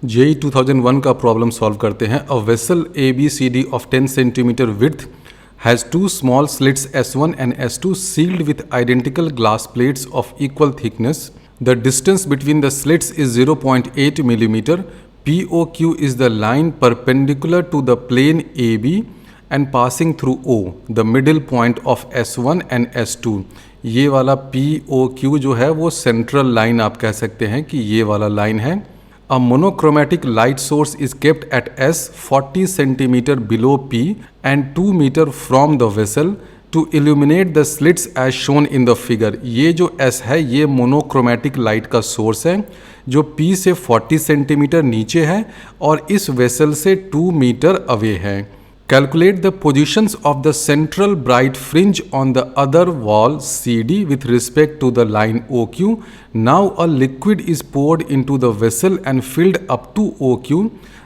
JEE 2001 का problem solve करते हैं। A vessel ABCD of 10 centimetre width has two small slits S1 and S2 sealed with identical glass plates of equal thickness. The distance between the slits is 0.8 millimeter. POQ is the line perpendicular to the plane AB and passing through O, the middle point of S1 and S2. ये वाला POQ जो है वो central line आप कह सकते हैं कि ये वाला लाइन है। A monochromatic light source is kept at S 40 cm below P and 2 meter from the vessel to illuminate the slits as shown in the figure. ये जो S है ये मोनोक्रोमेटिक लाइट का सोर्स है जो P से 40 centimetre नीचे है और इस वेसल से 2 मीटर अवे है। Calculate the positions of the central bright fringe on the other wall CD with respect to the line OQ. Now a liquid is poured into the vessel and filled up to OQ.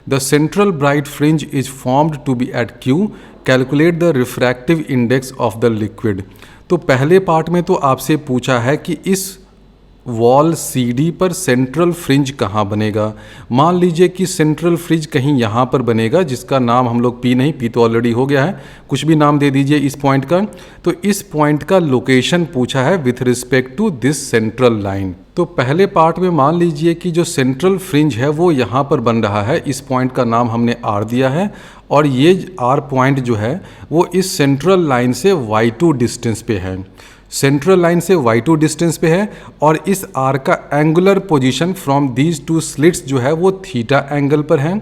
The central bright fringe is formed to be at Q. Calculate the refractive index of the liquid. तो पहले part में तो आपसे पूछा है कि इस wall CD पर सेंट्रल फ्रिंज कहाँ बनेगा। मान लीजिए कि सेंट्रल फ्रिंज कहीं यहाँ पर बनेगा जिसका नाम हम लोग P नहीं, P तो ऑलरेडी हो गया है, कुछ भी नाम दे दीजिए इस पॉइंट का। तो इस पॉइंट का लोकेशन पूछा है with respect to this central line. तो पहले पार्ट में मान लीजिए कि जो सेंट्रल फ्रिंज है वो यहाँ पर बन रहा है, इस पॉइंट का नाम हमने R दिया है और ये R पॉइंट जो है वो इस सेंट्रल लाइन से Y2 डिस्टेंस पे है, सेंट्रल लाइन से Y2 डिस्टेंस पे है और इस R का angular position from these two slits जो है वो थीटा एंगल पर है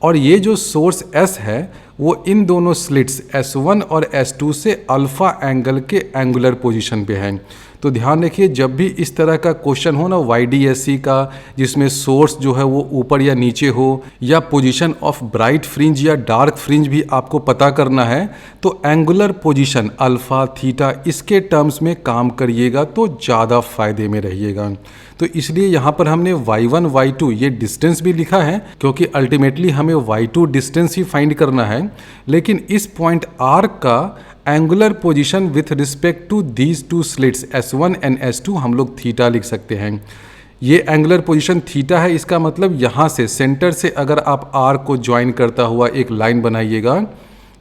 और ये जो सोर्स S है वो इन दोनों स्लिट्स S1 और S2 से अल्फा एंगल के एंगुलर पोजीशन पे है। तो ध्यान रखिए जब भी इस तरह का क्वेश्चन हो ना YDSC का जिसमें सोर्स जो है वो ऊपर या नीचे हो या पोजीशन ऑफ ब्राइट फ्रिंज या डार्क फ्रिंज भी आपको पता करना है तो एंगुलर पोजीशन अल्फा थीटा इसके टर्म्स में काम करिएगा तो ज़्यादा फायदे में रहिएगा। तो इसलिए यहाँ पर हमने Y1 Y2 ये डिस्टेंस भी लिखा है क्योंकि अल्टीमेटली हमें Y2 डिस्टेंस ही फाइंड करना है, लेकिन इस पॉइंट R का angular position with respect to these two slits S1 and S2 हम लोग थीटा लिख सकते हैं। ये एंगुलर पोजीशन थीटा है, इसका मतलब यहाँ से सेंटर से अगर आप R को ज्वाइन करता हुआ एक लाइन बनाइएगा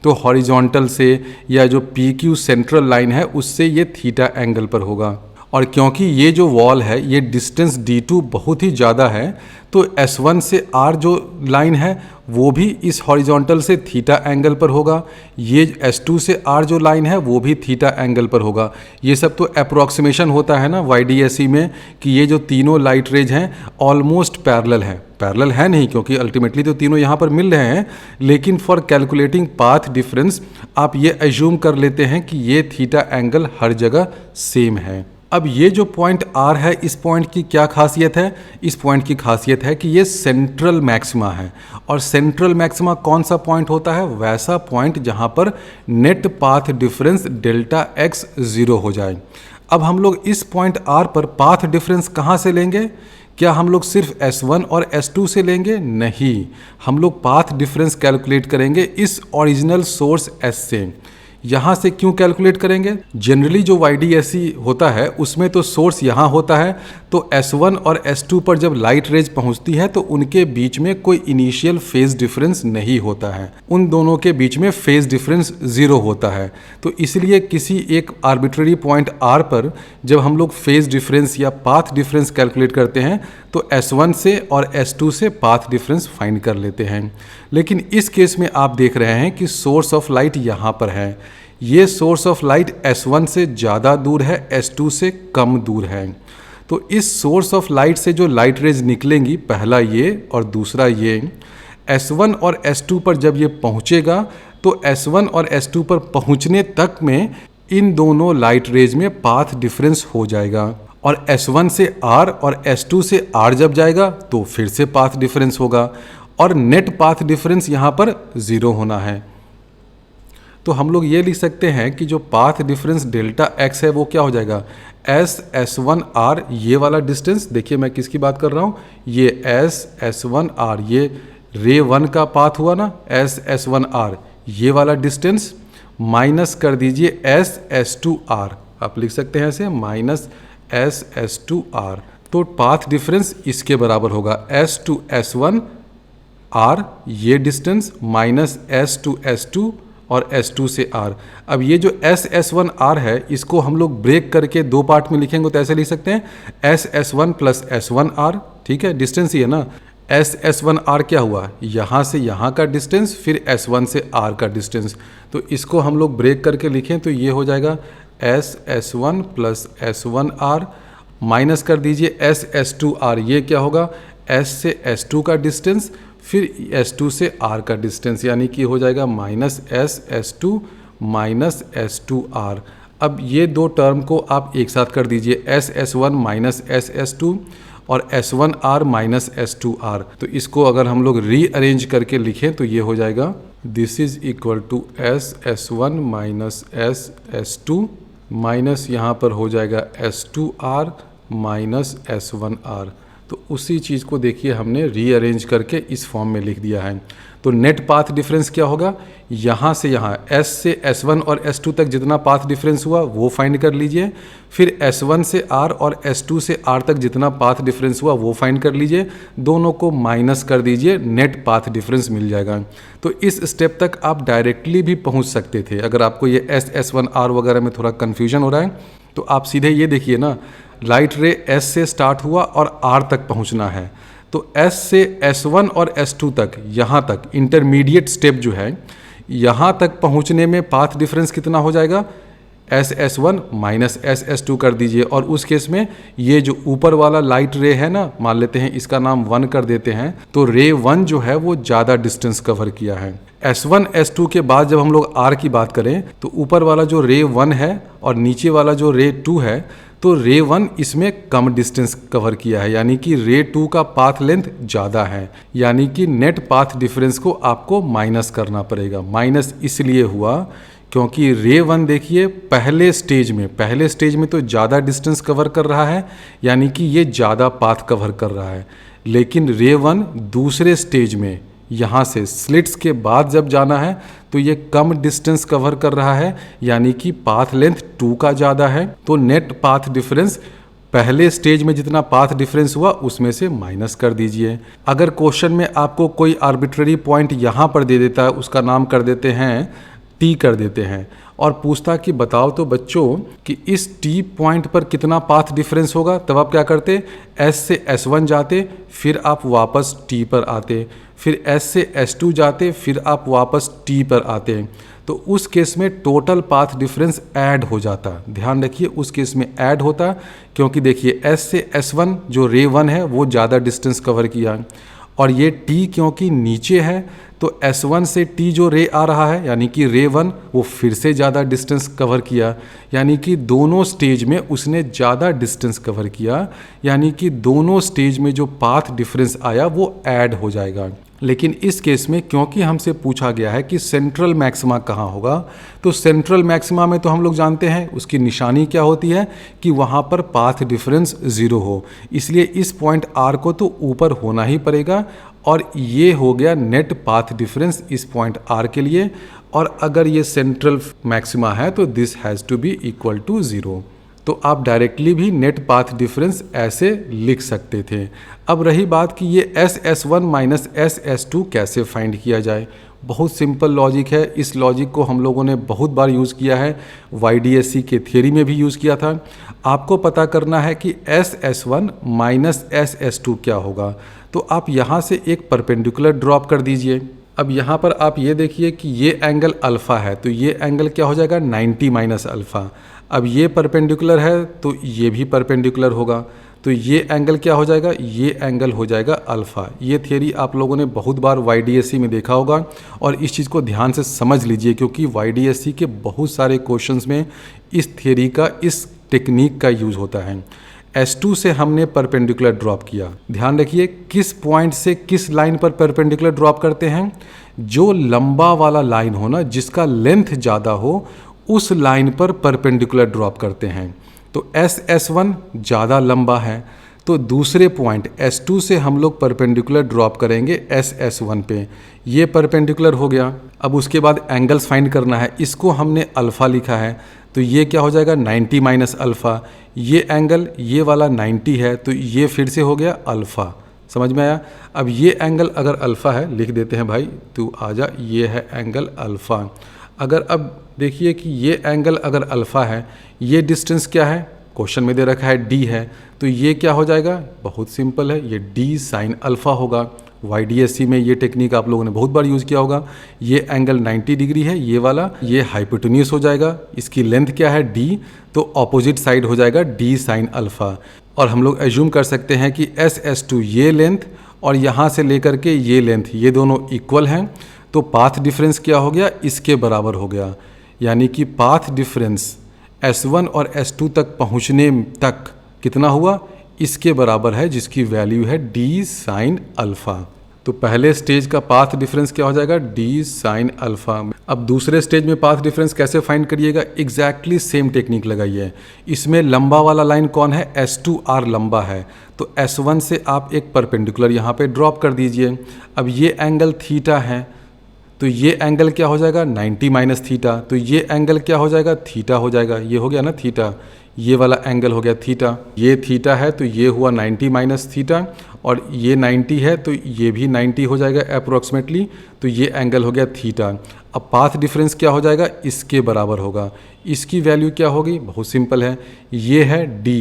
तो हॉरिजॉन्टल से या जो PQ सेंट्रल लाइन है उससे ये थीटा एंगल पर होगा। और क्योंकि ये जो वॉल है ये डिस्टेंस D2 बहुत ही ज़्यादा है तो S1 से R जो लाइन है वो भी इस हॉरिजॉन्टल से थीटा एंगल पर होगा, ये S2 से R जो लाइन है वो भी थीटा एंगल पर होगा। ये सब तो अप्रॉक्सीमेशन होता है ना YDSC में कि ये जो तीनों लाइट रेज हैं ऑलमोस्ट पैरेलल हैं। पैरेलल है नहीं क्योंकि अल्टीमेटली तो तीनों यहाँ पर मिल रहे हैं, लेकिन फॉर कैलकुलेटिंग पाथ डिफरेंस आप ये एज्यूम कर लेते हैं कि ये थीटा एंगल हर जगह सेम है। अब ये जो पॉइंट R है इस पॉइंट की क्या खासियत है? इस पॉइंट की खासियत है कि ये सेंट्रल मैक्सिमा है और सेंट्रल मैक्सिमा कौन सा पॉइंट होता है? वैसा पॉइंट जहाँ पर net path difference delta x 0 हो जाए। अब हम लोग इस पॉइंट R पर पाथ डिफरेंस कहाँ से लेंगे? क्या हम लोग सिर्फ S1 और S2 से लेंगे? नहीं, हम लोग पाथ डिफरेंस कैलकुलेट करेंगे इस ओरिजिनल सोर्स S से। यहाँ से क्यों कैलकुलेट करेंगे? जनरली जो YDSC होता है उसमें तो सोर्स यहाँ होता है तो S1 और S2 पर जब लाइट रेज पहुँचती है तो उनके बीच में कोई इनिशियल फेज डिफरेंस नहीं होता है, उन दोनों के बीच में फेज डिफरेंस 0 होता है। तो इसलिए किसी एक आर्बिट्रेरी पॉइंट R पर जब हम लोग फेज डिफरेंस या पाथ डिफरेंस कैलकुलेट करते हैं तो S1 से और S2 से पाथ डिफरेंस फाइंड कर लेते हैं। लेकिन इस केस में आप देख रहे हैं कि सोर्स ऑफ लाइट यहाँ पर है, ये सोर्स ऑफ लाइट S1 से ज़्यादा दूर है, S2 से कम दूर है। तो इस सोर्स ऑफ लाइट से जो लाइट रेज निकलेंगी, पहला ये और दूसरा ये, S1 और S2 पर जब ये पहुँचेगा तो S1 और S2 पर पहुँचने तक में इन दोनों लाइट रेज में पाथ डिफरेंस हो जाएगा और S1 से R और S2 से R जब जाएगा तो फिर से पाथ डिफरेंस होगा और नेट पाथ डिफरेंस यहाँ पर 0 होना है। तो हम लोग ये लिख सकते हैं कि जो पाथ डिफरेंस डेल्टा x है वो क्या हो जाएगा? S1R ये वाला डिस्टेंस, देखिए मैं किसकी बात कर रहा हूँ, ये S1R ये रे 1 का पाथ हुआ ना, S1R ये वाला डिस्टेंस माइनस कर दीजिए S2R, आप लिख सकते हैं ऐसे माइनस S2R। तो पाथ डिफरेंस इसके बराबर होगा S2S1 R, ये distance minus S to S2 और S2 से R। अब ये जो S1R है इसको हम लोग ब्रेक करके दो पार्ट में लिखेंगे तो ऐसे लिख सकते हैं S1 प्लस S1R, ठीक है, डिस्टेंस ही है ना। S1R क्या हुआ, यहाँ से यहाँ का डिस्टेंस, फिर S1 से R का डिस्टेंस। तो इसको हम लोग ब्रेक करके लिखें तो ये हो जाएगा S1 प्लस S1R, माइनस कर दीजिए S2R, ये क्या होगा, S से S2 का डिस्टेंस, फिर S2 से R का डिस्टेंस, यानी कि हो जाएगा माइनस S2 माइनस S2R। अब ये दो टर्म को आप एक साथ कर दीजिए, S1 माइनस S2 और S1R माइनस S2R। तो इसको अगर हम लोग रीअरेंज करके लिखें तो ये हो जाएगा this is equal to S1 minus S2 minus यहाँ पर हो जाएगा S2R माइनस S1R। तो उसी चीज़ को देखिए हमने रीअरेंज करके इस फॉर्म में लिख दिया है। तो नेट पाथ डिफरेंस क्या होगा, यहाँ से यहाँ S से S1 और S2 तक जितना पाथ डिफरेंस हुआ वो फाइंड कर लीजिए, फिर S1 से R और S2 से R तक जितना पाथ डिफरेंस हुआ वो फाइंड कर लीजिए, दोनों को माइनस कर दीजिए, नेट पाथ डिफरेंस मिल जाएगा। तो इस स्टेप तक आप डायरेक्टली भी पहुँच सकते थे। अगर आपको ये S1R वगैरह में थोड़ा कन्फ्यूजन हो रहा है तो आप सीधे ये देखिए ना, लाइट रे S से स्टार्ट हुआ और R तक पहुंचना है, तो S से S1 और S2 तक, यहाँ तक इंटरमीडिएट स्टेप जो है, यहाँ तक पहुंचने में पाथ डिफरेंस कितना हो जाएगा, S1 माइनस S2 कर दीजिए। और उस केस में ये जो ऊपर वाला लाइट रे है ना, मान लेते हैं इसका नाम 1 कर देते हैं, तो रे 1 जो है वो ज़्यादा डिस्टेंस कवर किया है। S1 S2 के बाद जब हम लोग R की बात करें तो ऊपर वाला जो रे 1 है और नीचे वाला जो रे 2 है, तो रे 1 इसमें कम डिस्टेंस कवर किया है, यानी कि रे 2 का पाथ लेंथ ज़्यादा है, यानी कि नेट पाथ डिफरेंस को आपको माइनस करना पड़ेगा। माइनस इसलिए हुआ क्योंकि रे 1 देखिए पहले स्टेज में तो ज़्यादा डिस्टेंस कवर कर रहा है, यानी कि ये ज़्यादा पाथ कवर कर रहा है, लेकिन रे 1 दूसरे स्टेज में यहाँ से स्लिट्स के बाद जब जाना है तो ये कम डिस्टेंस कवर कर रहा है, यानी कि पाथ लेंथ 2 का ज़्यादा है। तो नेट पाथ डिफरेंस पहले स्टेज में जितना पाथ डिफरेंस हुआ उसमें से माइनस कर दीजिए। अगर क्वेश्चन में आपको कोई आर्बिट्ररी पॉइंट यहाँ पर दे देता है, उसका नाम कर देते हैं T कर देते हैं, और पूछता कि बताओ तो बच्चों कि इस T पॉइंट पर कितना पाथ डिफरेंस होगा, तब आप क्या करते, S से S1 जाते, फिर आप वापस T पर आते, फिर S से S2 जाते, फिर आप वापस T पर आते। तो उस केस में टोटल पाथ डिफरेंस ऐड हो जाता, ध्यान रखिए उस केस में ऐड होता, क्योंकि देखिए S से S1 जो रे 1 है वो ज़्यादा डिस्टेंस कवर किया, और ये T क्योंकि नीचे है तो S1 से T जो रे आ रहा है, यानी कि रे 1 वो फिर से ज़्यादा डिस्टेंस कवर किया, यानी कि दोनों स्टेज में उसने ज़्यादा डिस्टेंस कवर किया, यानी कि दोनों स्टेज में जो पाथ डिफरेंस आया वो ऐड हो जाएगा। लेकिन इस केस में क्योंकि हमसे पूछा गया है कि सेंट्रल मैक्सिमा कहाँ होगा, तो सेंट्रल मैक्सिमा में तो हम लोग जानते हैं उसकी निशानी क्या होती है कि वहाँ पर पाथ डिफरेंस 0 हो, इसलिए इस पॉइंट R को तो ऊपर होना ही पड़ेगा, और ये हो गया नेट पाथ डिफरेंस इस पॉइंट R के लिए। और अगर ये सेंट्रल मैक्सिमा है तो this has to be equal to 0। तो आप डायरेक्टली भी नेट पाथ डिफरेंस ऐसे लिख सकते थे। अब रही बात कि ये S1 माइनस S2 कैसे फाइंड किया जाए, बहुत सिंपल लॉजिक है। इस लॉजिक को हम लोगों ने बहुत बार यूज़ किया है, YDSC के थियरी में भी यूज़ किया था। आपको पता करना है कि S1 माइनस S2 क्या होगा, तो आप यहाँ से एक परपेंडिकुलर ड्रॉप कर दीजिए। अब यहाँ पर आप ये देखिए कि ये एंगल अल्फ़ा है, तो ये एंगल क्या हो जाएगा 90 माइनस अल्फ़ा। अब ये परपेंडिकुलर है तो ये भी परपेंडिकुलर होगा, तो ये एंगल क्या हो जाएगा, ये एंगल हो जाएगा अल्फ़ा। ये थियरी आप लोगों ने बहुत बार YDSC में देखा होगा, और इस चीज़ को ध्यान से समझ लीजिए क्योंकि YDSC के बहुत सारे क्वेश्चंस में इस थियरी का, इस टेक्निक का यूज़ होता है। S2 से हमने परपेंडिकुलर ड्रॉप किया, ध्यान रखिए किस पॉइंट से किस लाइन पर परपेंडिकुलर ड्रॉप करते हैं, जो लंबा वाला लाइन हो ना, जिसका लेंथ ज़्यादा हो, उस लाइन पर परपेंडिकुलर ड्रॉप करते हैं। तो S1 ज़्यादा लंबा है, तो दूसरे पॉइंट S2 से हम लोग परपेंडिकुलर ड्रॉप करेंगे S1 पे, ये परपेंडिकुलर हो गया। अब उसके बाद एंगल्स फाइंड करना है, इसको हमने अल्फ़ा लिखा है, तो ये क्या हो जाएगा 90 माइनस अल्फ़ा। ये एंगल ये वाला 90 है, तो ये फिर से हो गया अल्फ़ा, समझ में आया। अब ये एंगल अगर अल्फ़ा है, लिख देते हैं भाई, तू आजा, ये है एंगल अल्फ़ा। अगर अब देखिए कि ये एंगल अगर अल्फ़ा है, ये डिस्टेंस क्या है, क्वेश्चन में दे रखा है डी है, तो ये क्या हो जाएगा, बहुत सिंपल है, ये डी साइन अल्फ़ा होगा। YDSC में ये टेक्निक आप लोगों ने बहुत बार यूज़ किया होगा। ये एंगल 90 डिग्री है, ये वाला, ये हाइपोटेन्यूस हो जाएगा, इसकी लेंथ क्या है D, तो ऑपोजिट साइड हो जाएगा D साइन अल्फ़ा। और हम लोग एज्यूम कर सकते हैं कि SS2 ये लेंथ और यहाँ से लेकर के ये लेंथ, ये दोनों इक्वल हैं, तो पाथ डिफरेंस क्या हो गया, इसके बराबर हो गया। यानी कि पाथ डिफरेंस S1 और S2 तक पहुँचने तक कितना हुआ, इसके बराबर है, जिसकी वैल्यू है D साइन अल्फ़ा। तो पहले स्टेज का पाथ डिफरेंस क्या हो जाएगा, D साइन अल्फ़ा। अब दूसरे स्टेज में पाथ डिफरेंस कैसे फाइंड करिएगा, एग्जैक्टली सेम टेक्निक लगाइए। इसमें लंबा वाला लाइन कौन है, S2R लंबा है, तो S1 से आप एक परपेंडिकुलर यहाँ पे ड्रॉप कर दीजिए। अब ये एंगल थीटा है, तो ये एंगल क्या हो जाएगा, 90 माइनस थीटा, तो ये एंगल क्या हो जाएगा, थीटा हो जाएगा। ये हो गया ना थीटा, ये वाला एंगल हो गया थीटा, ये थीटा है तो ये हुआ 90 माइनस थीटा, और ये 90 है तो ये भी 90 हो जाएगा अप्रोक्सीमेटली, तो ये एंगल हो गया थीटा। अब पाथ डिफरेंस क्या हो जाएगा, इसके बराबर होगा। इसकी वैल्यू क्या होगी, बहुत सिंपल है, ये है D,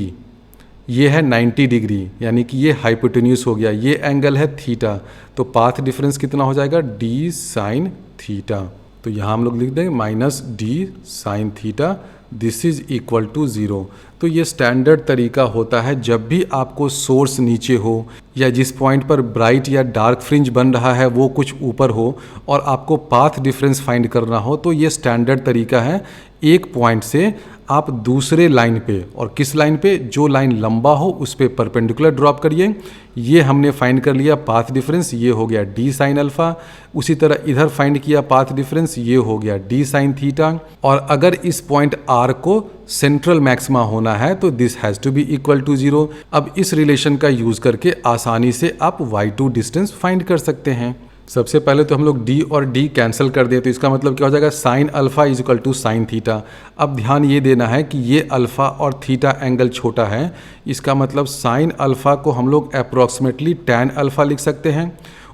ये है 90 डिग्री, यानी कि ये हाइपोटेन्यूस हो गया, ये एंगल है थीटा, तो पाथ डिफरेंस कितना हो जाएगा, D साइन थीटा। तो यहाँ हम लोग लिख देंगे minus D sine theta, this is equal to 0। तो ये स्टैंडर्ड तरीका होता है जब भी आपको सोर्स नीचे हो या जिस पॉइंट पर ब्राइट या डार्क फ्रिंज बन रहा है वो कुछ ऊपर हो और आपको पाथ डिफरेंस फाइंड करना हो, तो ये स्टैंडर्ड तरीका है। एक पॉइंट से आप दूसरे लाइन पे, और किस लाइन पे, जो लाइन लंबा हो उस पे परपेंडिकुलर ड्रॉप करिए। ये हमने फाइंड कर लिया पाथ डिफरेंस, ये हो गया D साइन अल्फ़ा। उसी तरह इधर फाइंड किया पाथ डिफरेंस, ये हो गया D साइन थीटा। और अगर इस पॉइंट R को सेंट्रल मैक्सिमा होना है तो this has to be equal to 0। अब इस रिलेशन का यूज़ करके आसानी से आप Y2 डिस्टेंस फाइंड कर सकते हैं। सबसे पहले तो हम लोग D और D कैंसिल कर दें, तो इसका मतलब क्या हो जाएगा, sine alpha is equal to sine theta. अब ध्यान ये देना है कि ये अल्फ़ा और थीटा एंगल छोटा है, इसका मतलब साइन अल्फ़ा को हम लोग अप्रॉक्सीमेटली टैन अल्फ़ा लिख सकते हैं।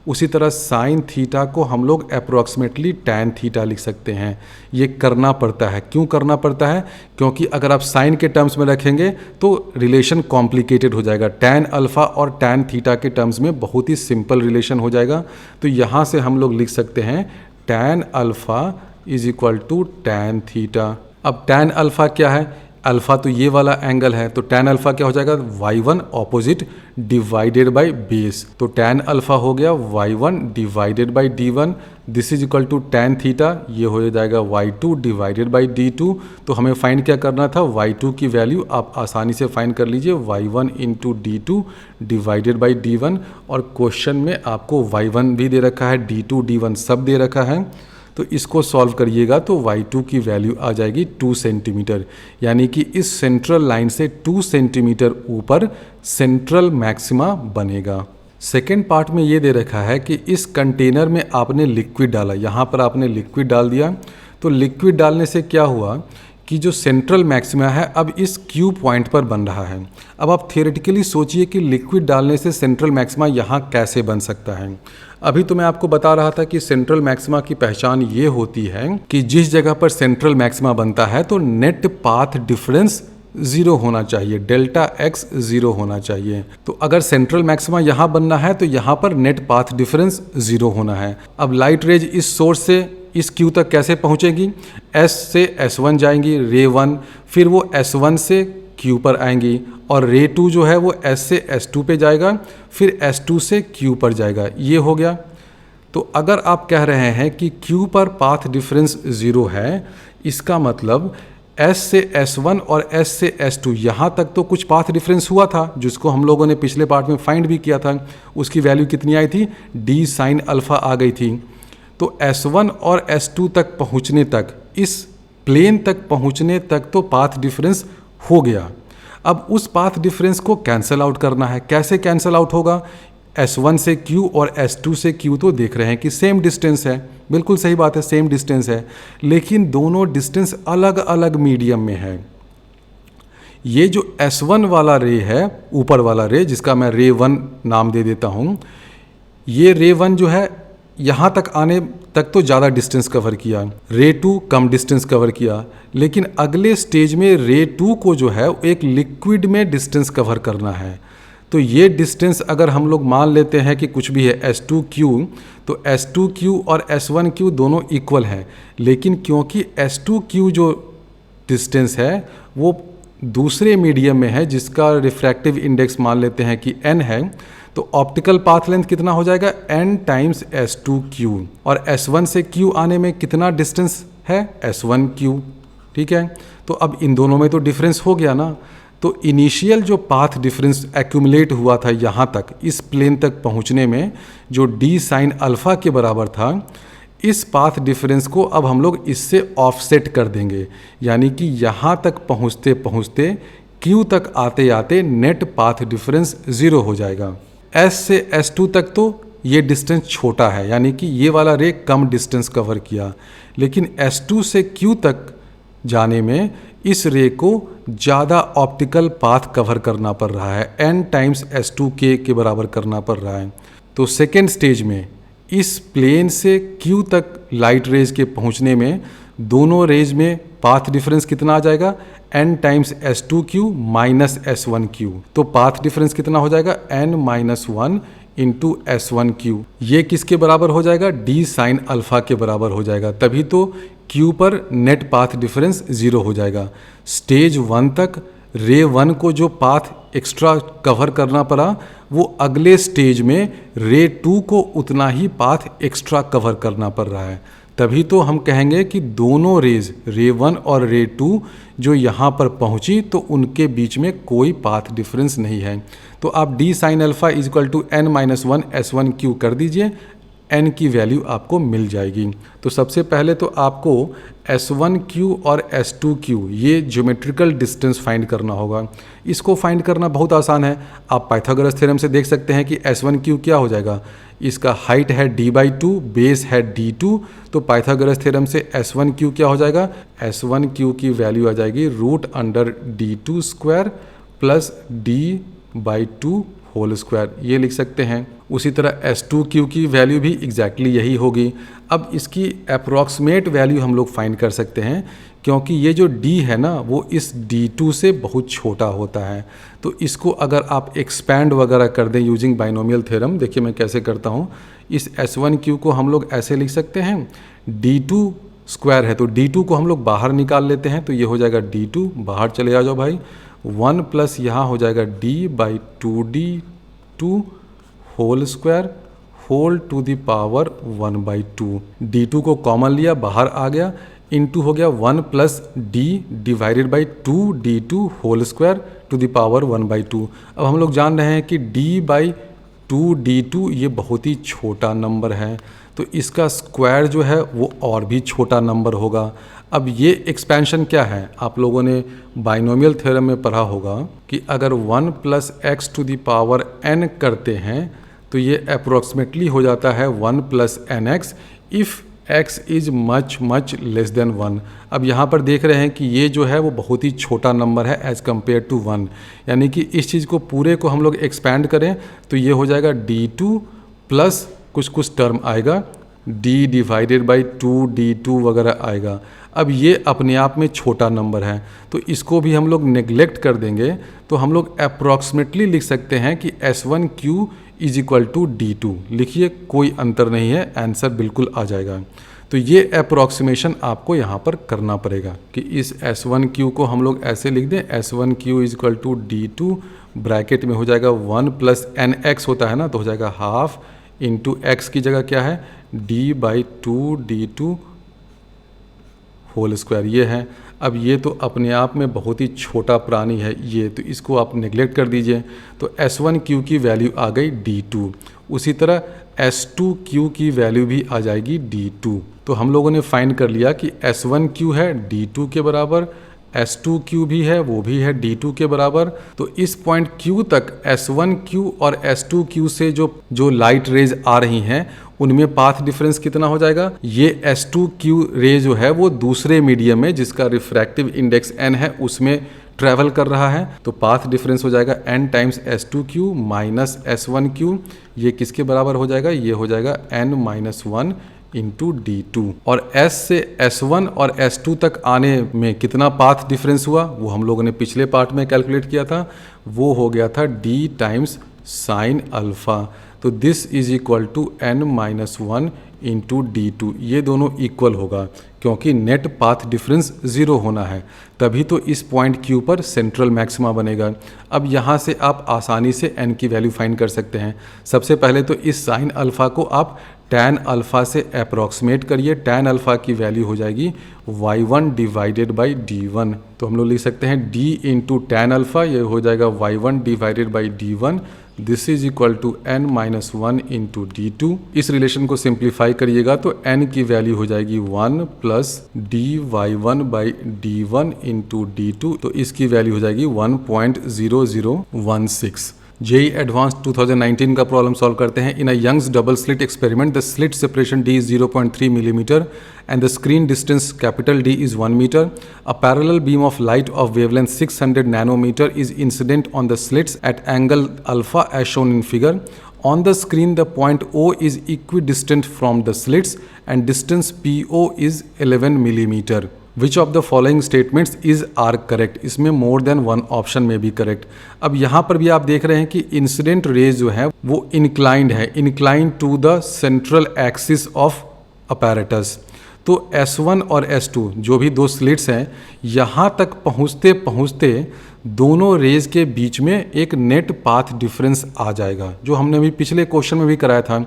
उसी तरह साइन थीटा को हम लोग अप्रॉक्सीमेटली टैन थीटा लिख सकते हैं। ये करना पड़ता है, क्यों करना पड़ता है, क्योंकि अगर आप साइन के टर्म्स में रखेंगे तो रिलेशन कॉम्प्लिकेटेड हो जाएगा। टैन अल्फ़ा और टैन थीटा के टर्म्स में बहुत ही सिंपल रिलेशन हो जाएगा। तो यहाँ से हम लोग लिख सकते हैं tan alpha is equal to tan theta. अब टैन अल्फ़ा क्या है, अल्फ़ा तो ये वाला एंगल है, तो टैन अल्फ़ा क्या हो जाएगा, Y1 opposite divided by base. तो टैन अल्फ़ा हो गया Y1 divided by D1, this is equal to tan theta, ये हो जाएगा Y2 डिवाइडेड बाय D2। तो हमें फाइंड क्या करना था, Y2 की वैल्यू आप आसानी से फाइंड कर लीजिए, Y1 into D2 divided by D1। और क्वेश्चन में आपको Y1 भी दे रखा है, D2 D1 सब दे रखा है, तो इसको सॉल्व करिएगा तो Y2 की वैल्यू आ जाएगी 2 सेंटीमीटर। यानी कि इस सेंट्रल लाइन से 2 सेंटीमीटर ऊपर सेंट्रल मैक्सिमा बनेगा। सेकेंड पार्ट में ये दे रखा है कि इस कंटेनर में आपने लिक्विड डाला, यहाँ पर आपने लिक्विड डाल दिया, तो लिक्विड डालने से क्या हुआ कि जो सेंट्रल मैक्सिमा है अब इस क्यू पॉइंट पर बन रहा है। अब आप थियोरेटिकली सोचिए कि लिक्विड डालने से सेंट्रल मैक्सिमा यहाँ कैसे बन सकता है। अभी तो मैं आपको बता रहा था कि सेंट्रल मैक्सिमा की पहचान ये होती है कि जिस जगह पर सेंट्रल मैक्सिमा बनता है तो नेट पाथ डिफरेंस 0 होना चाहिए, डेल्टा x 0 होना चाहिए। तो अगर सेंट्रल मैक्सिमा यहाँ बनना है तो यहाँ पर नेट पाथ डिफरेंस 0 होना है। अब लाइट रेज इस सोर्स से इस Q तक कैसे पहुँचेगी, S से S1 जाएंगी रे 1, फिर वो S1 से Q पर आएंगी, और रे 2 जो है वो S से S2 पे जाएगा, फिर S2 से Q पर जाएगा। ये हो गया। तो अगर आप कह रहे हैं कि Q पर पाथ डिफरेंस 0 है, इसका मतलब S से S1 और S से S2 यहाँ तक तो कुछ पाथ डिफरेंस हुआ था, जिसको हम लोगों ने पिछले पार्ट में फाइंड भी किया था। उसकी वैल्यू कितनी आई थी, D साइन अल्फ़ा आ गई थी। तो S1 और S2 तक पहुँचने तक, इस प्लेन तक पहुँचने तक तो पाथ डिफरेंस हो गया। अब उस पाथ डिफरेंस को कैंसल आउट करना है। कैसे कैंसल आउट होगा, S1 से Q और S2 से Q तो देख रहे हैं कि सेम डिस्टेंस है, बिल्कुल सही बात है, सेम डिस्टेंस है, लेकिन दोनों डिस्टेंस अलग अलग मीडियम में है। ये जो S1 वाला रे है, ऊपर वाला रे, जिसका मैं रे 1 नाम दे देता हूँ, ये रे 1 जो है यहाँ तक आने तक तो ज़्यादा डिस्टेंस कवर किया, रे 2 कम डिस्टेंस कवर किया, लेकिन अगले स्टेज में रे 2 को जो है एक लिक्विड में डिस्टेंस कवर करना है। तो ये डिस्टेंस अगर हम लोग मान लेते हैं कि कुछ भी है S2Q, तो S2Q और S1Q दोनों इक्वल हैं, लेकिन क्योंकि S2Q जो डिस्टेंस है वो दूसरे मीडियम में है जिसका रिफ्रैक्टिव इंडेक्स मान लेते हैं कि n है, तो ऑप्टिकल पाथ लेंथ कितना हो जाएगा n टाइम्स S2Q, और S1 से Q आने में कितना डिस्टेंस है S1Q। ठीक है, तो अब इन दोनों में तो डिफरेंस हो गया ना। तो इनिशियल जो पाथ डिफरेंस एक्यूमुलेट हुआ था यहाँ तक, इस प्लेन तक पहुँचने में, जो d साइन अल्फ़ा के बराबर था, इस पाथ डिफरेंस को अब हम लोग इससे ऑफसेट कर देंगे, यानी कि यहाँ तक पहुँचते पहुँचते Q तक आते आते नेट पाथ डिफरेंस 0 हो जाएगा। S से S2 तक तो ये डिस्टेंस छोटा है, यानी कि ये वाला रे कम डिस्टेंस कवर किया, लेकिन S2 से Q तक जाने में इस रे को ज़्यादा ऑप्टिकल पाथ कवर करना पड़ रहा है, n टाइम्स S2K के बराबर करना पड़ रहा है। तो सेकेंड स्टेज में इस प्लेन से Q तक लाइट रेज के पहुंचने में दोनों रेज में पाथ डिफरेंस कितना आ जाएगा, n times S2Q minus S1Q। तो पाथ डिफरेंस कितना हो जाएगा, n माइनस 1 इंटू S1Q। ये किसके बराबर हो जाएगा, d साइन अल्फ़ा के बराबर हो जाएगा, तभी तो Q पर नेट पाथ डिफरेंस 0 हो जाएगा। स्टेज 1 तक रे 1 को जो पाथ एक्स्ट्रा कवर करना पड़ा, वो अगले स्टेज में रे 2 को उतना ही पाथ एक्स्ट्रा कवर करना पड़ रहा है। तभी तो हम कहेंगे कि दोनों रेज, रे 1 और रे 2, जो यहाँ पर पहुँची तो उनके बीच में कोई पाथ डिफरेंस नहीं है। तो आप d sine alpha is equal to n minus 1 S1Q कर दीजिए, n की वैल्यू आपको मिल जाएगी। तो सबसे पहले तो आपको S1Q और S2Q ये ज्योमेट्रिकल डिस्टेंस फाइंड करना होगा। इसको फाइंड करना बहुत आसान है, आप पाइथागोरस थ्योरम से देख सकते हैं कि S1Q क्या हो जाएगा, इसका हाइट है d/2, बेस है d2, तो पाइथागोरस थ्योरम से S1Q क्या हो जाएगा, S1Q की वैल्यू आ जाएगी √(d2² plus d/2 whole square, ये लिख सकते हैं। उसी तरह S2Q की वैल्यू भी एग्जैक्टली यही होगी। अब इसकी अप्रॉक्सीमेट वैल्यू हम लोग फाइंड कर सकते हैं, क्योंकि ये जो D है ना वो इस D2 से बहुत छोटा होता है। तो इसको अगर आप एक्सपैंड वगैरह कर दें यूजिंग बाइनोमियल थ्योरम, देखिए मैं कैसे करता हूँ। इस S1Q को हम लोग ऐसे लिख सकते हैं, d2² है तो d2 को हम लोग बाहर निकाल लेते हैं, तो ये हो जाएगा d2, बाहर चले आ जाओ भाई, 1 प्लस यहाँ हो जाएगा d/2d2 whole square whole to the power 1/2। d2 को कॉमन लिया, बाहर आ गया, इंटू हो गया 1 plus d divided by 2d2 whole square to the power 1/2। अब हम लोग जान रहे हैं कि d/2d2 ये बहुत ही छोटा नंबर है, तो इसका स्क्वायर जो है वो और भी छोटा नंबर होगा। अब ये एक्सपेंशन क्या है, आप लोगों ने बाइनोमियल थ्योरम में पढ़ा होगा कि अगर 1 plus x to the power n करते हैं तो ये अप्रोक्सीमेटली हो जाता है 1 plus nx if x is much much less than 1। अब यहाँ पर देख रहे हैं कि ये जो है वो बहुत ही छोटा नंबर है एज़ कम्पेयर टू 1, यानी कि इस चीज़ को पूरे को हम लोग एक्सपैंड करें तो ये हो जाएगा d2 प्लस कुछ टर्म आएगा d डिवाइडेड बाई 2d2 वगैरह आएगा। अब ये अपने आप में छोटा नंबर है, तो इसको भी हम लोग नेग्लेक्ट कर देंगे, तो हम लोग अप्रॉक्सीमेटली लिख सकते हैं कि S1Q is equal to d2। लिखिए, कोई अंतर नहीं है, आंसर बिल्कुल आ जाएगा। तो ये अप्रॉक्सीमेशन आपको यहाँ पर करना पड़ेगा कि इस S1Q को हम लोग ऐसे लिख दें, S1Q is equal to d2, bracket में हो जाएगा 1 प्लस nx होता है ना, तो हो जाएगा हाफ इंटू x की जगह क्या है d/2d2 होल स्क्वायर, ये है। अब ये तो अपने आप में बहुत ही छोटा प्राणी है ये, तो इसको आप नेग्लेक्ट कर दीजिए, तो S1Q की वैल्यू आ गई d2। उसी तरह S2Q की वैल्यू भी आ जाएगी d2। तो हम लोगों ने फाइंड कर लिया कि S1Q है d2 के बराबर, S2Q भी है, वो भी है d2 के बराबर। तो इस पॉइंट Q तक S1Q और S2Q से जो लाइट रेज आ रही हैं उनमें पाथ डिफरेंस कितना हो जाएगा, ये S2Q रे जो है वो दूसरे मीडियम में जिसका रिफ्रैक्टिव इंडेक्स n है उसमें ट्रैवल कर रहा है, तो पाथ डिफरेंस हो जाएगा n times s2q minus s1q। ये किसके बराबर हो जाएगा, ये हो जाएगा n माइनस 1 इंटू d2। और s से s1 और s2 तक आने में कितना पाथ डिफरेंस हुआ वो हम लोगों ने पिछले पार्ट में कैलकुलेट किया था, वो हो गया था d टाइम्स साइन अल्फा। तो this is equal to n minus 1 into d2। ये दोनों इक्वल होगा क्योंकि नेट पाथ डिफरेंस 0 होना है, तभी तो इस पॉइंट Q पर सेंट्रल मैक्सिमा बनेगा। अब यहाँ से आप आसानी से n की वैल्यू फाइंड कर सकते हैं। सबसे पहले तो इस साइन अल्फ़ा को आप tan अल्फ़ा से अप्रॉक्सीमेट करिए। tan अल्फ़ा की वैल्यू हो जाएगी y1 डिवाइडेड बाई d1। तो हम लोग लिख सकते हैं d इंटू tan अल्फ़ा, ये हो जाएगा y1 divided by d1। This is equal to n minus 1 into d2। इस रिलेशन को सिंप्लीफाई करिएगा तो n की वैल्यू हो जाएगी 1 plus dy1 by d1 into d2। तो इसकी वैल्यू हो जाएगी 1.0016। जेई एडवांस 2019 का प्रॉब्लम सॉल्व करते हैं। In a Young's double slit experiment the slit separation d is 0.3 millimeter and the screen distance capital D is 1 meter. A parallel beam of light of wavelength 600 nanometer is incident on the slits at angle alpha as shown in figure. On the screen the point O is equidistant from the slits and distance PO is 11 millimeter. Which of the following statements is are correct. इसमें more then one option में भी correct. अब यहाँ पर भी आप देख रहे हैं कि इंसिडेंट रेज जो है वो इंक्लाइंड है, inclined to the central axis of apparatus. तो S1 और S2 जो भी दो स्लिट्स हैं, यहाँ तक पहुँचते पहुँचते दोनों रेज के बीच में एक नेट पाथ डिफरेंस आ जाएगा, जो हमने अभी पिछले क्वेश्चन में भी कराया था।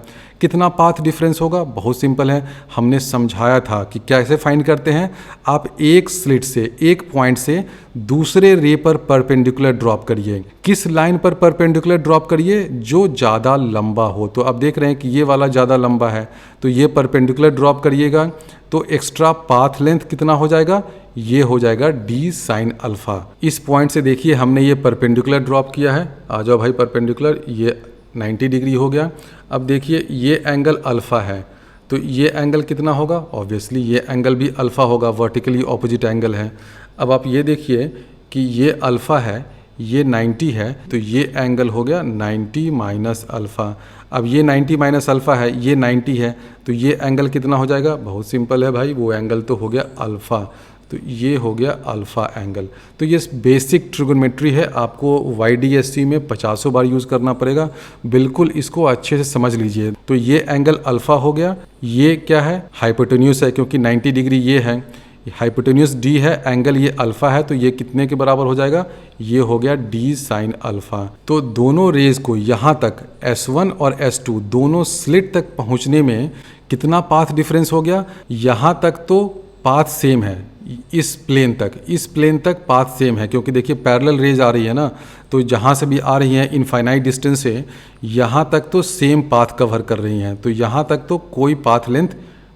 कितना पाथ डिफरेंस होगा, बहुत सिंपल है, हमने समझाया था कि कैसे फाइंड करते हैं। आप एक स्लिट से, एक पॉइंट से दूसरे रे पर परपेंडिकुलर ड्रॉप करिए। किस लाइन पर परपेंडिकुलर ड्रॉप करिए, जो ज़्यादा लंबा हो। तो आप देख रहे हैं कि ये वाला ज़्यादा लंबा है, तो ये परपेंडिकुलर ड्रॉप करिएगा, तो एक्स्ट्रा पाथ लेंथ कितना हो जाएगा, ये हो जाएगा d साइन अल्फ़ा। इस पॉइंट से देखिए हमने ये परपेंडिकुलर ड्रॉप किया है, आ जाओ भाई परपेंडिकुलर, ये 90 डिग्री हो गया। अब देखिए ये एंगल अल्फ़ा है, तो ये एंगल कितना होगा, ऑब्वियसली ये एंगल भी अल्फ़ा होगा, वर्टिकली ऑपोजिट एंगल है। अब आप ये देखिए कि ये अल्फ़ा है, ये 90 है, तो ये एंगल हो गया 90 माइनस अल्फ़ा। अब ये 90 माइनस अल्फ़ा है, ये 90 है, तो ये एंगल कितना हो जाएगा, बहुत सिंपल है भाई, वो एंगल तो हो गया अल्फ़ा, तो ये हो गया अल्फ़ा एंगल। तो ये बेसिक ट्रिगोनोमेट्री है, आपको YDSC में 50 बार यूज़ करना पड़ेगा, बिल्कुल इसको अच्छे से समझ लीजिए। तो ये एंगल अल्फ़ा हो गया, ये क्या है, हाइपोटेन्यूस है, क्योंकि 90 डिग्री ये है, हाइपोटेन्यूस D है, एंगल ये अल्फ़ा है, तो ये कितने के बराबर हो जाएगा, ये हो गया d साइन अल्फ़ा। तो दोनों रेज को यहाँ तक S1 और S2 दोनों स्लिट तक पहुँचने में कितना पाथ डिफरेंस हो गया, यहाँ तक तो पाथ सेम है, इस प्लेन तक पाथ सेम है, क्योंकि देखिए पैरेलल रेज आ रही है ना, तो जहाँ से भी आ रही हैं इनफाइनाइट डिस्टेंस से, यहाँ तक तो सेम पाथ कवर कर रही हैं, तो यहाँ तक तो कोई पाथ लेंथ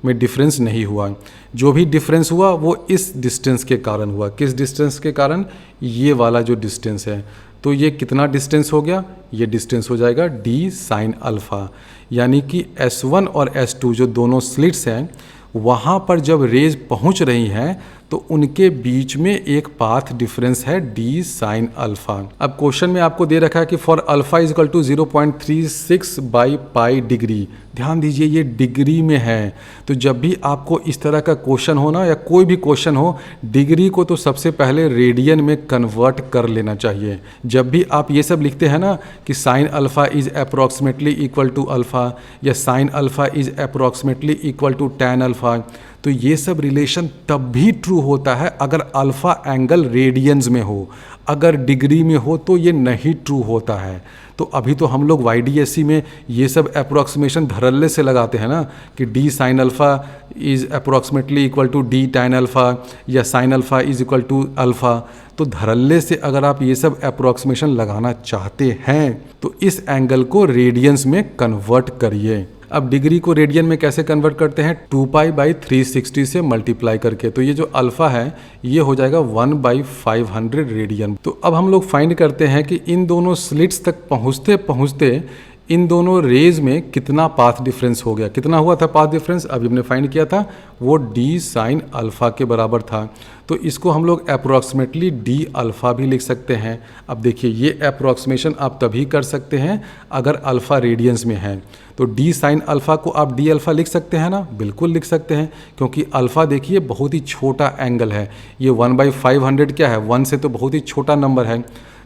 में डिफरेंस नहीं हुआ। जो भी डिफरेंस हुआ वो इस डिस्टेंस के कारण हुआ। किस डिस्टेंस के कारण, ये वाला जो डिस्टेंस है। तो ये कितना डिस्टेंस हो गया, ये डिस्टेंस हो जाएगा d साइन अल्फ़ा। यानी कि S1 और S2 जो दोनों स्लिट्स हैं, वहाँ पर जब रेज पहुँच रही हैं तो उनके बीच में एक पाथ डिफरेंस है d साइन अल्फ़ा। अब क्वेश्चन में आपको दे रखा है कि for alpha is equal to 0.36 by pi degree. ध्यान दीजिए ये डिग्री में है, तो जब भी आपको इस तरह का क्वेश्चन हो ना, या कोई भी क्वेश्चन हो, डिग्री को तो सबसे पहले रेडियन में कन्वर्ट कर लेना चाहिए। जब भी आप ये सब लिखते हैं ना कि sine alpha is approximately equal to alpha, या sine alpha is approximately equal to tan alpha, तो ये सब रिलेशन तब भी ट्रू होता है अगर अल्फ़ा एंगल रेडियंस में हो। अगर डिग्री में हो तो ये नहीं ट्रू होता है। तो अभी तो हम लोग YDSC में ये सब अप्रॉक्सीमेशन धड़ल्ले से लगाते हैं ना, कि d sine alpha is approximately equal to d tan alpha, या sine alpha is equal to alpha. तो धड़ल्ले से अगर आप ये सब अप्रॉक्सीमेशन लगाना चाहते हैं तो इस एंगल को रेडियंस में कन्वर्ट करिए। अब डिग्री को रेडियन में कैसे कन्वर्ट करते हैं, 2π/360 से मल्टीप्लाई करके। तो ये जो अल्फ़ा है ये हो जाएगा 1/500 रेडियन। तो अब हम लोग फाइंड करते हैं कि इन दोनों स्लिट्स तक पहुँचते पहुँचते इन दोनों रेज में कितना पाथ डिफरेंस हो गया, कितना हुआ था पाथ डिफरेंस, अभी हमने फाइंड किया था, वो डी साइन अल्फ़ा के बराबर था। तो इसको हम लोग अप्रॉक्सीमेटली डी अल्फ़ा भी लिख सकते हैं। अब देखिए ये अप्रॉक्सीमेशन आप तभी कर सकते हैं अगर अल्फ़ा रेडियंस में है। तो डी साइन अल्फ़ा को आप डी अल्फ़ा लिख सकते हैं ना, बिल्कुल लिख सकते हैं, क्योंकि अल्फ़ा देखिए बहुत ही छोटा एंगल है। ये 1/500 क्या है, 1 से तो बहुत ही छोटा नंबर है।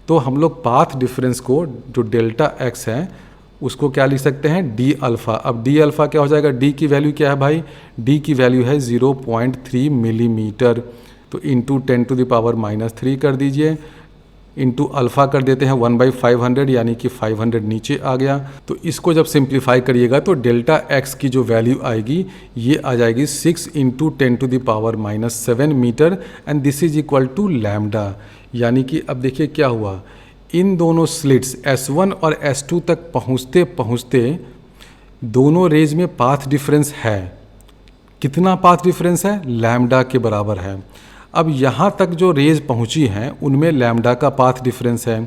तो हम लोग पाथ डिफरेंस को जो डेल्टा एक्स है उसको क्या लिख सकते हैं, डी अल्फ़ा। अब डी अल्फ़ा क्या हो जाएगा, डी की वैल्यू क्या है भाई, डी की वैल्यू है 0.3 मिलीमीटर। तो इंटू 10⁻³ कर दीजिए, इंटू अल्फ़ा कर देते हैं 1/500, यानी कि 500 नीचे आ गया। तो इसको जब सिंप्लीफाई करिएगा तो डेल्टा एक्स की जो वैल्यू आएगी ये आ जाएगी 6 × 10⁻⁷ metre, and this is equal to lambda. यानी कि अब देखिए क्या हुआ, इन दोनों स्लिट्स S1 और S2 तक पहुँचते पहुँचते दोनों रेज में पाथ डिफरेंस है। कितना पाथ डिफरेंस है, लैम्डा के बराबर है। अब यहाँ तक जो रेज पहुँची हैं उनमें लैम्डा का पाथ डिफरेंस है।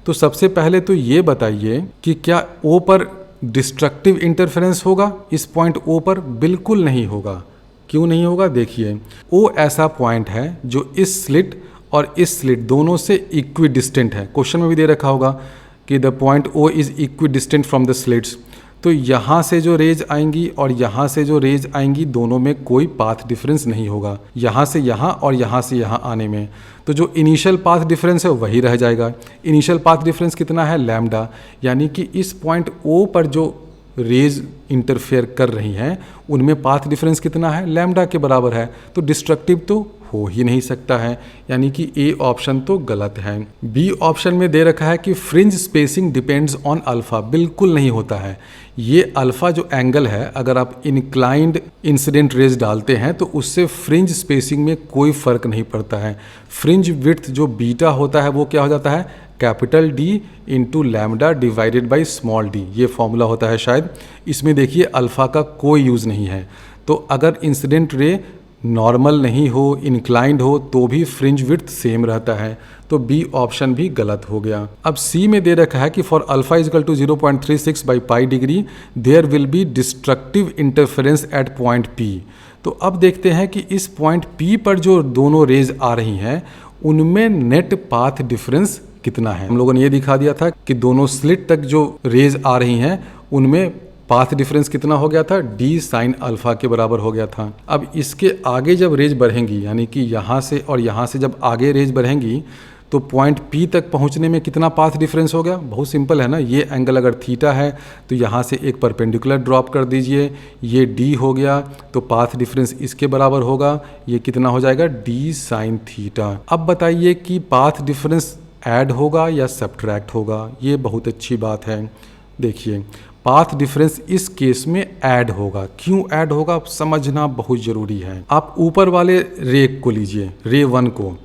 तो सबसे पहले तो ये बताइए कि क्या O पर डिस्ट्रक्टिव इंटरफेरेंस होगा, इस पॉइंट O पर बिल्कुल नहीं होगा। क्यों नहीं होगा, देखिए O ऐसा पॉइंट है जो इस स्लिट और इस स्लिट दोनों से इक्वी डिस्टेंट है। क्वेश्चन में भी दे रखा होगा कि the point O is equi distant from the slits. तो यहाँ से जो रेज आएंगी और यहाँ से जो रेज आएंगी दोनों में कोई पाथ डिफरेंस नहीं होगा, यहाँ से यहाँ और यहाँ से यहाँ आने में। तो जो इनिशियल पाथ डिफरेंस है वही रह जाएगा। इनिशियल पाथ डिफरेंस कितना है, लैम्डा। यानी कि इस पॉइंट O पर जो रेज इंटरफेयर कर रही हैं उनमें पाथ डिफरेंस कितना है, लैम्डा के बराबर है। तो डिस्ट्रक्टिव तो हो ही नहीं सकता है, यानी कि ए ऑप्शन तो गलत है। बी ऑप्शन में दे रखा है कि fringe spacing depends on alpha, बिल्कुल नहीं होता है। ये अल्फा जो एंगल है, अगर आप इंक्लाइंड इंसिडेंट रेज डालते हैं तो उससे फ्रिंज स्पेसिंग में कोई फर्क नहीं पड़ता है। फ्रिंज विड्थ जो बीटा होता है वो क्या हो जाता है, capital D into lambda divided by small D, ये फॉर्मूला होता है शायद। इसमें देखिए अल्फ़ा का कोई यूज़ नहीं है। तो अगर इंसिडेंट रे नॉर्मल नहीं हो, इंक्लाइंड हो, तो भी फ्रिंज विड्थ सेम रहता है। तो बी ऑप्शन भी गलत हो गया। अब सी में दे रखा है कि for alpha is equal to 0.36 by pi degree there will be destructive interference at point P. तो अब देखते हैं कि इस पॉइंट पी पर जो दोनों रेज आ रही हैं उनमें नेट पाथ डिफरेंस कितना है। हम लोगों ने ये दिखा दिया था कि दोनों स्लिट तक जो रेज आ रही हैं उनमें पाथ डिफरेंस कितना हो गया था, डी साइन अल्फा के बराबर हो गया था। अब इसके आगे जब रेज बढ़ेंगी, यानी कि यहाँ से और यहाँ से जब आगे रेज बढ़ेंगी तो पॉइंट पी तक पहुँचने में कितना पाथ डिफरेंस हो गया, बहुत सिंपल है ना। ये एंगल अगर थीटा है तो यहाँ से एक परपेंडिकुलर ड्रॉप कर दीजिए, ये डी हो गया, तो पाथ डिफरेंस इसके बराबर होगा, ये कितना हो जाएगा, डी साइन थीटा। अब बताइए कि पाथ डिफरेंस ऐड होगा या सब्ट्रैक्ट होगा, ये बहुत अच्छी बात है। देखिए पाथ डिफरेंस इस केस में ऐड होगा। क्यों ऐड होगा समझना बहुत ज़रूरी है। आप ऊपर वाले रे को लीजिए, रे 1 को,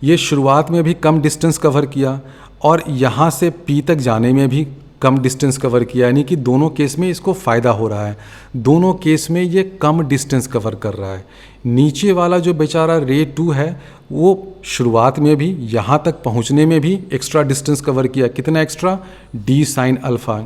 ये शुरुआत में भी कम डिस्टेंस कवर किया और यहाँ से पी तक जाने में भी कम डिस्टेंस कवर किया, यानी कि दोनों केस में इसको फ़ायदा हो रहा है। दोनों केस में ये कम डिस्टेंस कवर कर रहा है। नीचे वाला जो बेचारा रे 2 है वो शुरुआत में भी यहाँ तक पहुँचने में भी एक्स्ट्रा डिस्टेंस कवर किया। कितना एक्स्ट्रा, डी साइन अल्फ़ा।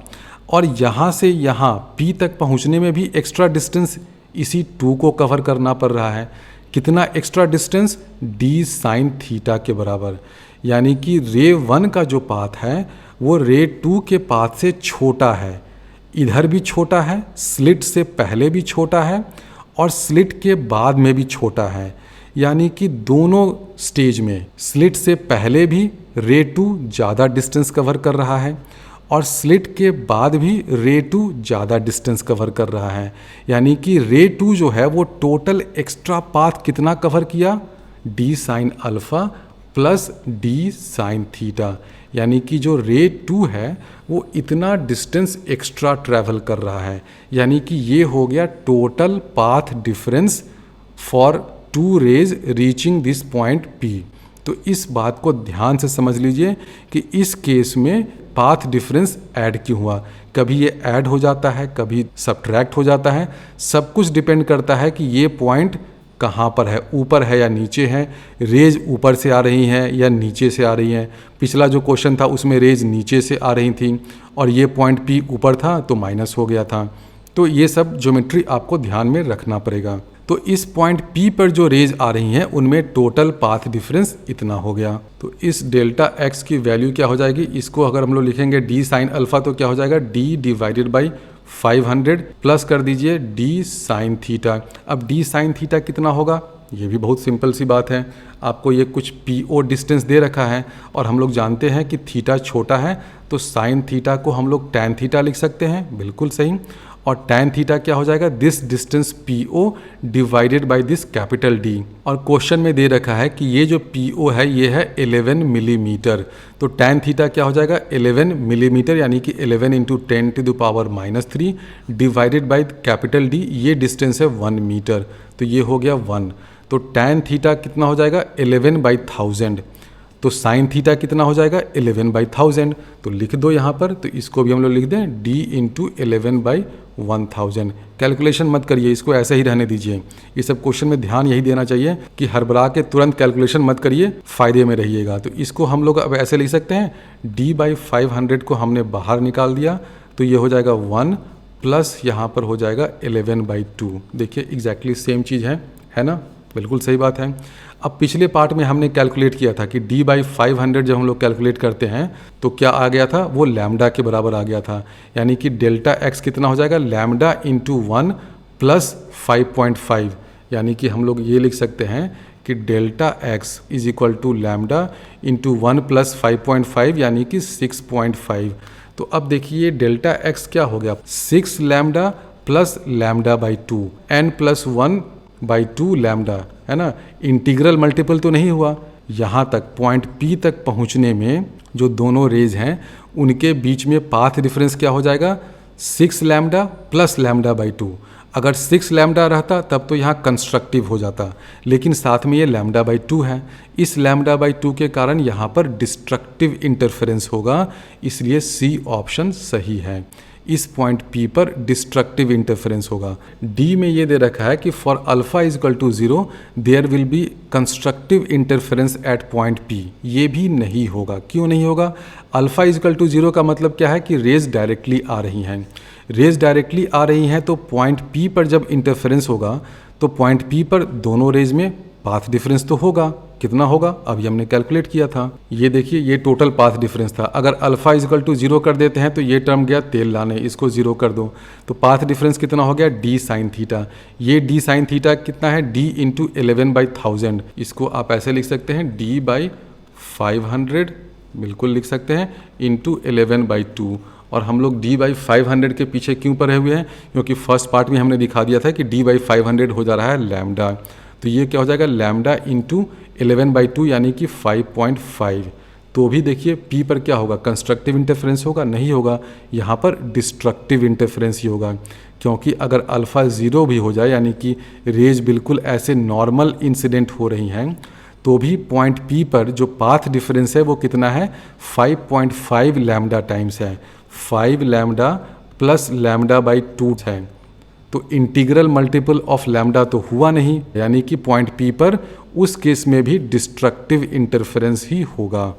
और यहाँ से यहाँ P तक पहुँचने में भी एक्स्ट्रा डिस्टेंस इसी 2 को कवर करना पड़ रहा है। कितना extra distance, D sine theta के बराबर। यानी कि रे 1 का जो पाथ है वो रे 2 के पाथ से छोटा है। इधर भी छोटा है, स्लिट से पहले भी छोटा है और स्लिट के बाद में भी छोटा है। यानी कि दोनों स्टेज में स्लिट से पहले भी रे 2 ज़्यादा डिस्टेंस कवर कर रहा है और स्लिट के बाद भी रे 2 ज़्यादा डिस्टेंस कवर कर रहा है। यानी कि रे 2 जो है वो टोटल एक्स्ट्रा पाथ कितना कवर किया, D sine alpha plus D sine theta. यानी कि जो रे 2 है वो इतना डिस्टेंस एक्स्ट्रा ट्रैवल कर रहा है। यानी कि ये हो गया total path difference for 2 rays reaching this point P। तो इस बात को ध्यान से समझ लीजिए कि इस केस में पाथ डिफरेंस ऐड क्यों हुआ। कभी ये ऐड हो जाता है, कभी सब्ट्रैक्ट हो जाता है। सब कुछ डिपेंड करता है कि ये पॉइंट कहाँ पर है, ऊपर है या नीचे है, रेज ऊपर से आ रही हैं या नीचे से आ रही हैं। पिछला जो क्वेश्चन था उसमें रेज नीचे से आ रही थी और ये पॉइंट पी ऊपर था तो माइनस हो गया था। तो ये सब ज्योमेट्री आपको ध्यान में रखना पड़ेगा। तो इस पॉइंट पी पर जो रेज आ रही हैं उनमें टोटल पाथ डिफरेंस इतना हो गया। तो इस डेल्टा एक्स की वैल्यू क्या हो जाएगी, इसको अगर हम लोग लिखेंगे डी साइन अल्फा तो क्या हो जाएगा, डी डिवाइडेड बाई 500 प्लस कर दीजिए डी साइन थीटा। अब डी साइन थीटा कितना होगा, ये भी बहुत सिंपल सी बात है। आपको ये कुछ पी ओ डिस्टेंस दे रखा है और हम लोग जानते हैं कि थीटा छोटा है तो साइन थीटा को हम लोग टैन थीटा लिख सकते हैं, बिल्कुल सही। और टैन थीटा क्या हो जाएगा, this distance P O divided by this capital D. और क्वेश्चन में दे रखा है कि ये जो पी ओ है ये है 11 मिलीमीटर। तो टैन थीटा क्या हो जाएगा, 11 मिलीमीटर यानी कि 11 into 10⁻³ divided by capital D, ये डिस्टेंस है 1 मीटर, तो ये हो गया 1। तो टैन थीटा कितना हो जाएगा, 11/1000। तो साइन थीटा कितना हो जाएगा, 11/1000। तो लिख दो यहाँ पर, तो इसको भी हम लोग लिख दें d इंटू 11/1000। कैलकुलेशन मत करिए, इसको ऐसे ही रहने दीजिए। ये सब क्वेश्चन में ध्यान यही देना चाहिए कि हड़बड़ा के तुरंत कैलकुलेशन मत करिए, फायदे में रहिएगा। तो इसको हम लोग अब ऐसे लिख सकते हैं, d/500 को हमने बाहर निकाल दिया तो ये हो जाएगा 1 प्लस यहाँ पर हो जाएगा 11/2। देखिए एग्जैक्टली सेम चीज़ है ना, बिल्कुल सही बात है। अब पिछले पार्ट में हमने कैलकुलेट किया था कि d/500 जब हम लोग कैलकुलेट करते हैं तो क्या आ गया था, वो लैम्डा के बराबर आ गया था। यानी कि डेल्टा एक्स कितना हो जाएगा, लैम्डा इंटू 1 प्लस 5.5। यानी कि हम लोग ये लिख सकते हैं कि delta x is equal to lambda into 1 plus 5.5 यानी कि 6.5। तो अब देखिए डेल्टा एक्स क्या हो गया, 6 लैम्डा प्लस λ/2 n+1/2 लैम्डा, है ना। इंटीग्रल मल्टीपल तो नहीं हुआ। यहाँ तक पॉइंट P तक पहुँचने में जो दोनों रेज हैं उनके बीच में पाथ डिफरेंस क्या हो जाएगा, 6 लैम्डा प्लस λ/2। अगर 6 लैम्डा रहता तब तो यहाँ कंस्ट्रक्टिव हो जाता, लेकिन साथ में ये λ/2 है। इस λ/2 के कारण यहाँ पर डिस्ट्रक्टिव इंटरफेरेंस होगा, इसलिए C ऑप्शन सही है। इस पॉइंट P पर डिस्ट्रक्टिव इंटरफेरेंस होगा। D में ये दे रखा है कि for alpha is equal to 0 there will be constructive interference at point P। ये भी नहीं होगा। क्यों नहीं होगा, अल्फा इज इक्वल टू 0 का मतलब क्या है कि रेज डायरेक्टली आ रही हैं। रेज डायरेक्टली आ रही हैं तो पॉइंट P पर जब इंटरफेरेंस होगा तो पॉइंट P पर दोनों रेज में पाथ डिफरेंस तो होगा। कितना होगा, अभी हमने कैलकुलेट किया था। ये देखिए ये टोटल पाथ डिफरेंस था। अगर अल्फा इज इक्वल टू 0 कर देते हैं तो ये टर्म गया तेल लाने, इसको 0 कर दो तो पाथ डिफरेंस कितना हो गया, d साइन थीटा। ये d साइन थीटा कितना है, d इंटू 11/1000। इसको आप ऐसे लिख सकते हैं d/500, बिल्कुल लिख सकते हैं, इंटू 11/2। और हम लोग d/500 के पीछे क्यों पड़े हुए हैं, क्योंकि फर्स्ट पार्ट में हमने दिखा दिया था कि d/500 हो जा रहा है लैम्डा। तो ये क्या हो जाएगा, लैम्डा इंटू 11/2 यानी कि 5.5। तो भी देखिए P पर क्या होगा, कंस्ट्रक्टिव इंटरफेरेंस होगा, नहीं होगा, यहाँ पर डिस्ट्रक्टिव इंटरफेरेंस ही होगा। क्योंकि अगर अल्फ़ा 0 भी हो जाए यानी कि रेज बिल्कुल ऐसे नॉर्मल इंसिडेंट हो रही हैं तो भी पॉइंट P पर जो पाथ डिफरेंस है वो कितना है, 5.5 लैम्डा टाइम्स है। 5 लैम्डा प्लस λ/2 है। तो इंटीग्रल मल्टीपल ऑफ लैम्डा तो हुआ नहीं, यानी कि पॉइंट P पर उस केस में भी डिस्ट्रक्टिव इंटरफेरेंस ही होगा।